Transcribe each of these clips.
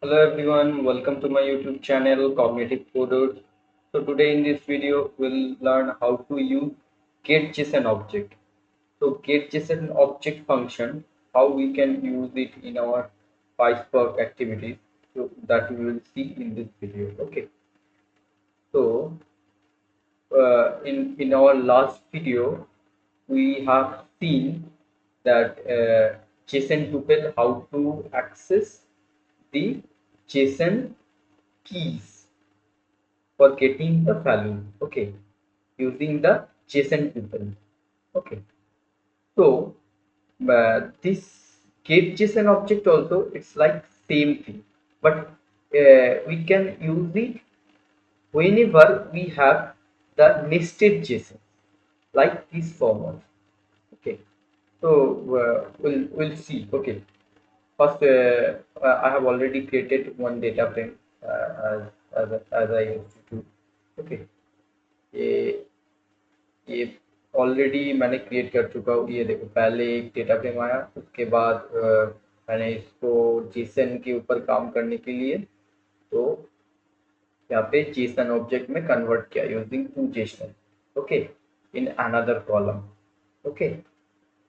Hello everyone, welcome to my YouTube channel Cognitive Coders. So today in this video we'll learn how to use getJSON object. So getJSON object function, how we can use it in our PySpark activities. So that we will see in this video. Okay. So in our last video we have seen that JSON tuple how to access the JSON keys for getting the value, okay, using the JSON tuple. Okay, so this get JSON object also it's like same thing, but we can use it whenever we have the nested JSON like this format. Okay, so we'll see. Okay, first I have already created one data frame as I used to do. Okay, ये ये already मैंने create कर चुका हूँ। ये देखो पहले एक डेटा फ्रेम आया, उसके बाद मैंने इसको जेसन के ऊपर काम करने के लिए तो यहाँ पे जेसन ऑब्जेक्ट में कन्वर्ट किया using to JSON. Okay, in another column. Okay,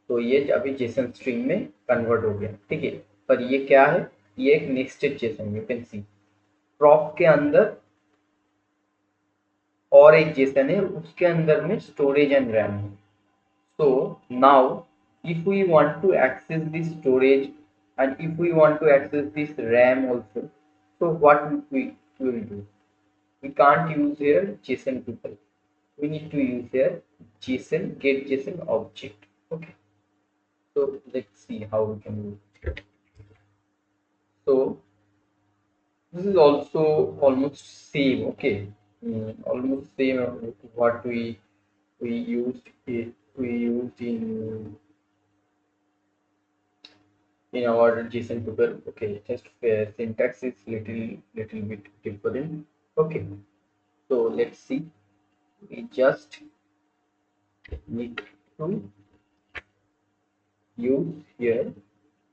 तो ये अभी जेसन स्ट्रिंग में कन्वर्ट हो गया। ठीक है, पर ये क्या है, ये एक nested Jason, you can see prop के अंदर और एक जेसन है, उसके अंदर में स्टोरेज एंड रैम है। So now if we want to access this storage and if we want to access this RAM also, so what we will do? We can't use here JSON tuple. We need to use here JSON get JSON object. Okay. So let's see how we can do it. So this is also almost same. Okay. Almost same what we used it we used in our JSON tuple. Okay, just syntax is little bit different. Okay, so let's see. We just need to use here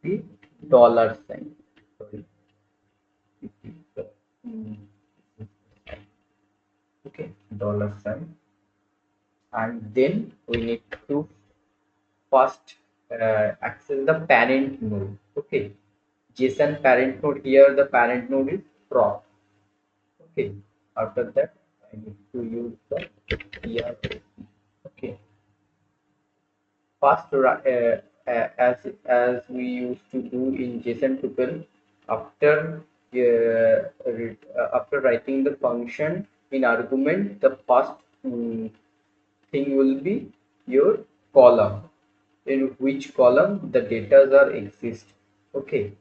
the dollar sign. Sorry. Mm, Okay, dollar sign, and then we need to first access the parent node. Okay, JSON parent node. Here the parent node is prop. Okay, after that I need to use the PROC. Okay, first as we used to do in JSON tuple, after after writing the function in argument, the first thing will be your column, in which column the data are exist. Okay,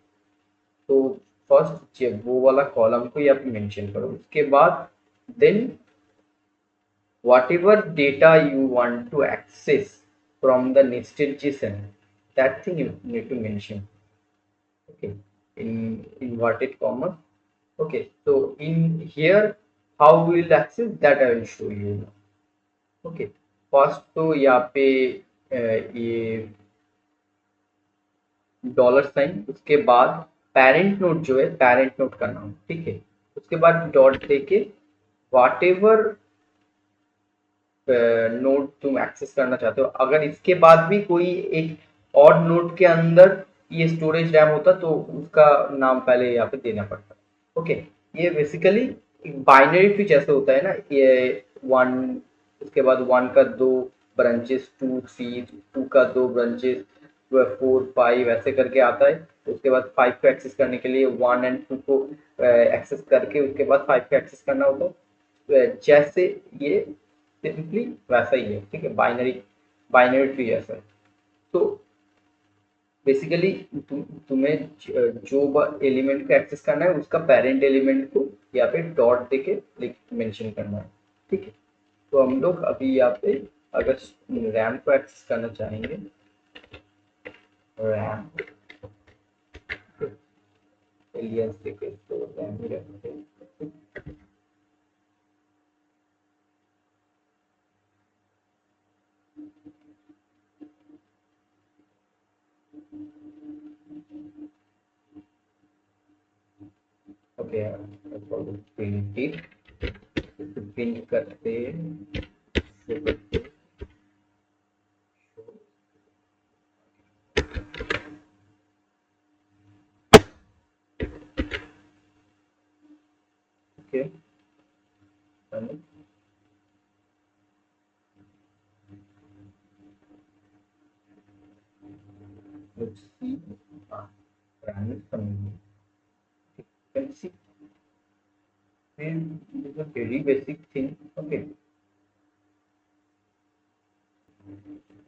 तो first वो वाला column को यहाँ पे mention करो, उसके बाद then whatever data you want to access from the nested JSON, that thing you need to mention. Okay, in inverted commas. Okay, so in here how we will access that I will show you now. Okay, first तो यहाँ पे ये dollar sign, उसके बाद parent node जो है parent node का नाम, ठीक है, उसके बाद डॉट देके वाट एवर नोड तुम एक्सेस करना चाहते हो, अगर इसके बाद भी कोई एक और नोड के अंदर ये स्टोरेज रैम होता तो उसका नाम पहले यहाँ पे देना पड़ता। ओके, ये बेसिकली बाइनरी ट्री जैसे होता है ना, ये वन, उसके बाद वन का दो ब्रांचेस, टू थ्री, टू का दो ब्रांचेस, फोर फाइव ऐसे करके आता है। उसके बाद फाइव को एक्सेस करने के लिए वन एंड टू को एक्सेस करके उसके बाद फाइव को एक्सेस करना होता है। जैसे ये सिंपली वैसा ही है, ठीक है, बाइनरी ट्री ऐसा है। तो बेसिकली तुम्हें जो एलिमेंट को एक्सेस करना है उसका पेरेंट एलिमेंट को यहाँ पे डॉट देके मेंशन करना है। ठीक है, तो हम लोग अभी यहाँ पे अगर रैम को एक्सेस करना चाहेंगे, रैम एलियंस देके, तो रैम ही रखते हैं। करते हैं प्रिंटेड, प्रिंट करते शो करते okay. Let's see. Branded community. You can see, and this is a very basic thing. Okay.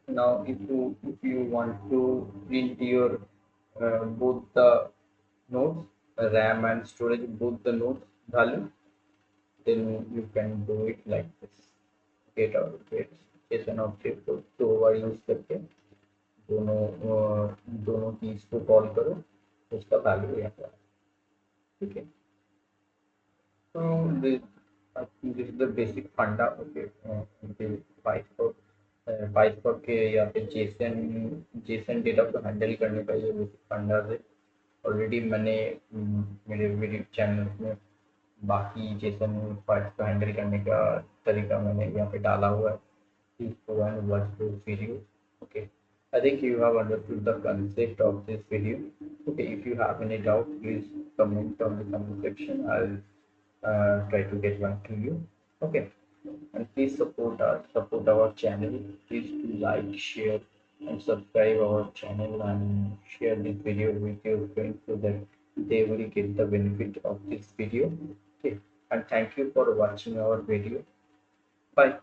Now, if you want to print your both the nodes, RAM and storage, both the nodes value, then you can do it like this. Get out get JSON object को दो बार use करके दोनों दोनों keys को call करो, उसका value यहाँ पर, ठीक है। So this, I think this is the basic funda. Okay, okay, PySpark, PySpark के यहाँ पे JSON डेटा को हैंडल करने का ये बेसिक फंडा है। ऑलरेडी मैंने मेरे वीडियो चैनल में बाकी JSON फाइल्स को हैंडल करने का तरीका मैंने यहाँ पे डाला हुआ है। Please go and watch those videos. Okay, I think you have understood the concept of this video. Okay, if you have any doubt, please comment on the comment section. I'll try to get back to you. Okay, and please support us, support our channel. Please do like, share, and subscribe our channel, and share this video with your friends so that they will get the benefit of this video. Okay, and thank you for watching our video. Bye.